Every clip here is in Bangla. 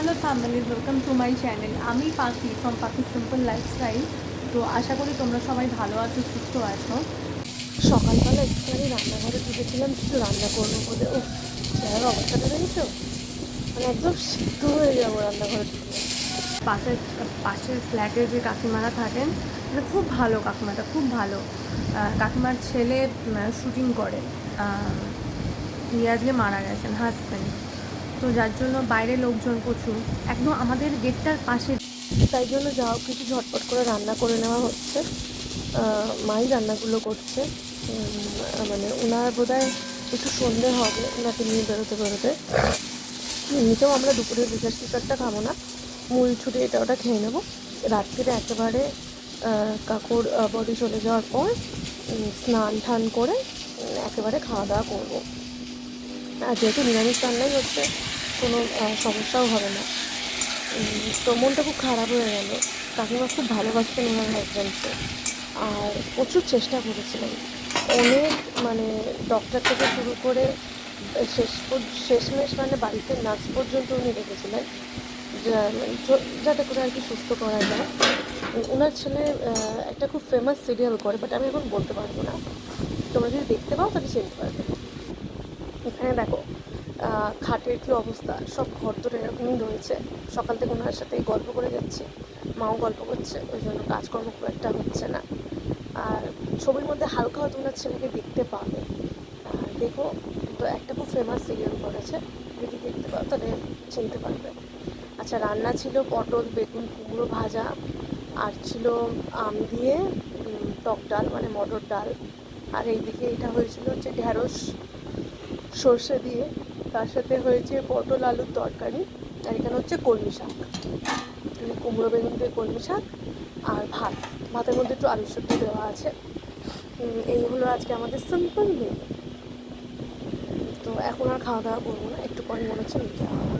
Hello family, welcome to my channel. আমি পাখি ফ্রম পাখি সিম্পল লাইফস্টাইল। তো আশা করি তোমরা সবাই ভালো আছো, সুস্থ আছো। সকালবেলা একটুখানি রান্নাঘরে ঢুকেছিলাম কিছু রান্না করবো বলে। ও চেহারার অবস্থাটা দেখেছো, মানে একদম সিদ্ধ হয়ে যাবো রান্নাঘরে ঢুকে। পাশের পাশের ফ্ল্যাটের যে কাকিমারা থাকেন, মানে খুব ভালো কাকিমাটা, খুব ভালো। কাকিমার ছেলে শুটিং করে, নিয়ে আজকে মারা গেছেন হাজব্যান্ড। তো যার জন্য বাইরে লোকজন প্রচুর, একদম আমাদের গেটটার পাশে। তাই জন্য যা হোক কিছু ঝটপট করে রান্না করে নেওয়া হচ্ছে। মাই রান্নাগুলো করছে। মানে ওনার বোধহয় একটু সন্ধে হবে ওনাকে নিয়ে বেরোতে। এমনিতেও আমরা দুপুরে বিকাশ টিকারটা খাবো না, মূল ছুটি এটা ওটা খেয়ে নেবো। রাত্রিরে একেবারে কাকুর বডি চলে যাওয়ার পর স্নান টান করে একেবারে খাওয়া দাওয়া করবো। আর যেহেতু নিরামিষ রান্নাই হচ্ছে, কোনো সমস্যাও হবে না। তো মনটা খুব খারাপ হয়ে গেল। কাকিমা খুব ভালোবাসতেন ওনার হাজব্যান্ডকে, আর প্রচুর চেষ্টা করেছিলেন। অনেক মানে ডক্টর থেকে শুরু করে শেষমেশ মানে বাড়িতে নার্স পর্যন্ত উনি রেখেছিলেন, যাতে করে আর কি সুস্থ করা যায়। ওনার ছেলে একটা খুব ফেমাস সিরিয়াল করে, বাট আমি এখন বলতে পারবো না। তোমরা যদি দেখতে পাও তাহলে চিনতে পারবে। এখানে দেখো খাটের কী অবস্থা, সব ঘর ধরে এরকমই রয়েছে। সকাল থেকে ওনার সাথে গল্প করে যাচ্ছি, মাও গল্প করছে, ওই জন্য কাজকর্ম খুব একটা হচ্ছে না। আর ছবির মধ্যে হালকা হয়তো ওনার ছেলেকে দেখতে পাবে। দেখো, তো একটা খুব ফেমাস সিরিয়াল করেছে, যদি দেখতে পাও তাহলে চিনতে পারবে। আচ্ছা, রান্না ছিল পটল বেগুন কুমড়ো ভাজা, আর ছিল আম দিয়ে টক ডাল মানে মটর ডাল। আর এইদিকে এটা হয়েছিল হচ্ছে ঢ্যাঁড়স সর্ষে দিয়ে, তার সাথে হয়েছে পটল আলুর তরকারি। আর এখানে হচ্ছে কলমি শাক, কুমড়ো বেগুন দিয়ে কলমি শাক। আর ভাতের মধ্যে একটু আলু সেদ্ধ দেওয়া আছে। এই হলো আজকে আমাদের সিম্পল মেনু। তো এখন আর খাওয়া দাওয়া করবো না, একটু পরে মনে হচ্ছে নিতে হবে।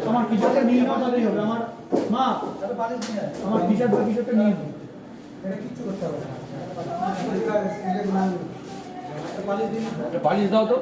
আমার টিচারটা নিয়ে নাও, তাহলেই হবে। আমার মা আমার টিচারটা নিয়ে নাও, এটা কিচ্ছু করতে হবে না। বালিশ দাও তো।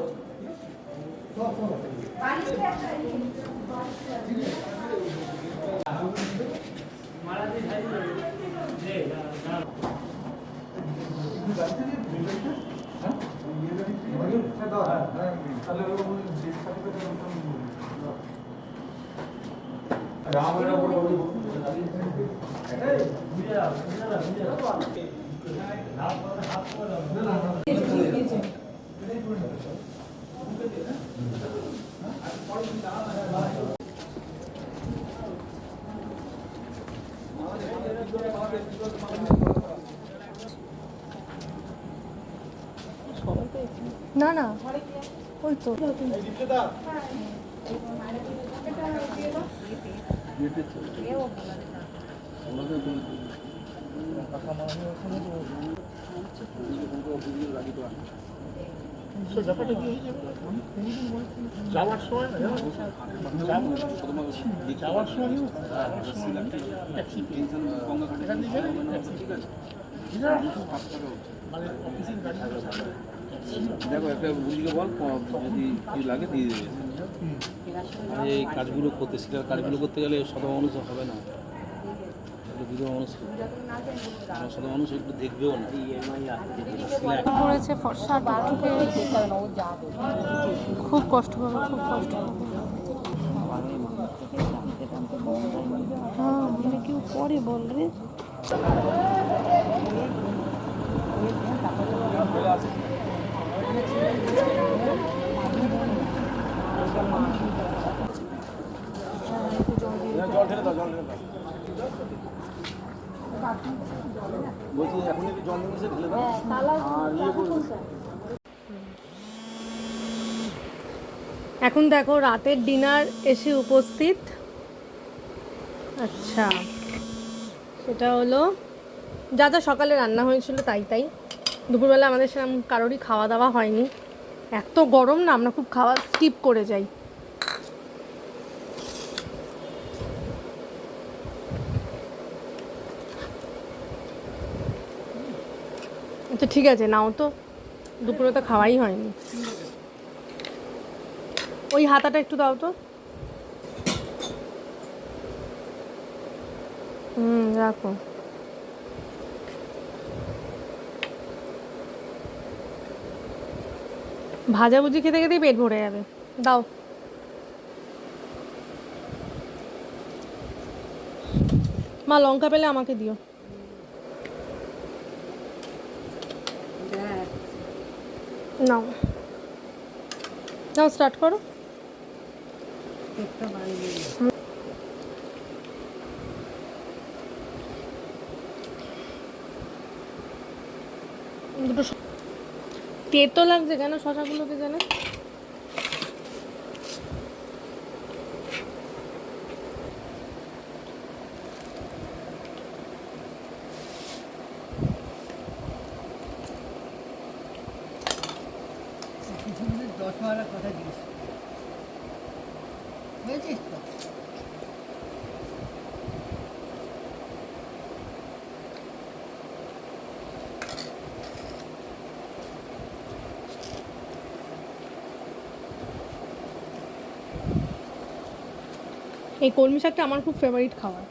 না না, ওই তো যাওয়ার সময় দেখো একটা বুঝিকে বল, যদি কি লাগে দিয়ে দেবে। এই কাজগুলো করতে শিখার কাজগুলো করতে গেলে সদা মানুষ হবে না, বিধবা মানুষ সদা মানুষ একটু দেখবেও না। পড়েছে ফর্সা খুব কষ্ট হবে, খুব কষ্ট হবে। হ্যাঁ, মানে কেউ পরে বল রে। বলছি এখন একটু জল নিয়ে ঢেলে দাও আর ইয়ে করবে। এখন দেখো রাতের ডিনার এসে উপস্থিত। আচ্ছা, সেটা হলো যা যা সকালে রান্না হয়েছিল তাই। দুপুরবেলা আমাদের সেরকম কারোরই খাওয়া দাওয়া হয়নি, এত গরম না, আমরা খুব খাওয়া স্কিপ করে যাই। তো ঠিক আছে, নাও তো, দুপুরে তো খাওয়াই হয়নি। ওই হাতাটা একটু দাও তো। রাখো। ভাজাভুজি খেতে খেতেই পেট ভরে যাবে, দাও। মা লঙ্কা পেলে আমাকে দিও। নাও নাও, স্টার্ট করো। দুটো তেতো লাগছে কেন শশাগুলোকে জানে? এই কলমি শাকটা আমার খুব ফেভারিট খাবার।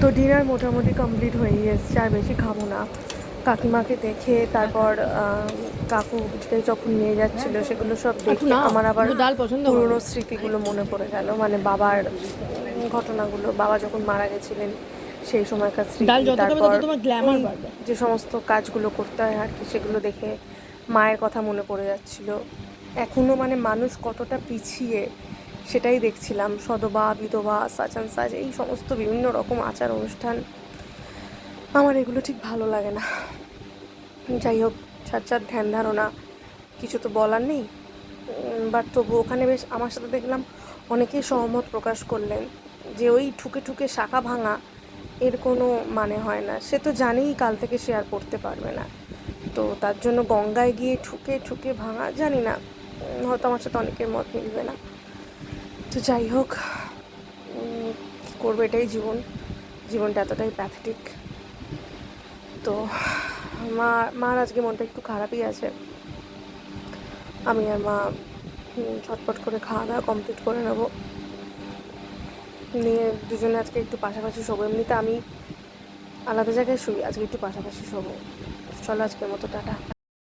তো ডিনার মোটামুটি কমপ্লিট হয়ে এসছে, আর বেশি খাবো না। কাকিমাকে দেখে তারপর কাকুকে যখন নিয়ে যাচ্ছিল সেগুলো সব দেখে আমার আবার পুরোনো স্মৃতিগুলো মনে পড়ে গেল, মানে বাবার ঘটনাগুলো, বাবা যখন মারা গেছিলেন সেই সময়কার স্মৃতি, তারপর যে সমস্ত কাজগুলো করতে হয় আর কি, সেগুলো দেখে মায়ের কথা মনে পড়ে যাচ্ছিল। এখনও মানে মানুষ কতটা পিছিয়ে সেটাই দেখছিলাম। সধবা, বিধবা, সাচ অ্যান্ড সাচ, এই সমস্ত বিভিন্ন রকম আচার অনুষ্ঠান, আমার এগুলো ঠিক ভালো লাগে না। যাই হোক, যার ধ্যান ধারণা, কিছু তো বলার নেই। বাট তবু ওখানে বেশ আমার সাথে দেখলাম অনেকেই সহমত প্রকাশ করলেন যে ওই ঠুকে ঠুকে শাখা ভাঙা এর কোনো মানে হয় না। সে তো জানেই কাল থেকে সে আর পড়তে পারবে না, তো তার জন্য গঙ্গায় গিয়ে ঠুকে ঠুকে ভাঙা, জানি না, হয়তো আমার সাথে অনেকের মত মিলবে না। তো যাই হোক, কী করবো, এটাই জীবনটা এতটাই প্যাথেটিক। তো মার আজকে মনটা একটু খারাপই আছে। আমি আর মা ঝটপট করে খাওয়া দাওয়া কমপ্লিট করে নেবো, নিয়ে দুজনে আজকে একটু পাশাপাশি শোবো। এমনিতে আমি আলাদা জায়গায় শুই, আজকে একটু পাশাপাশি শোবো। চলো আজকের মতো টাটা।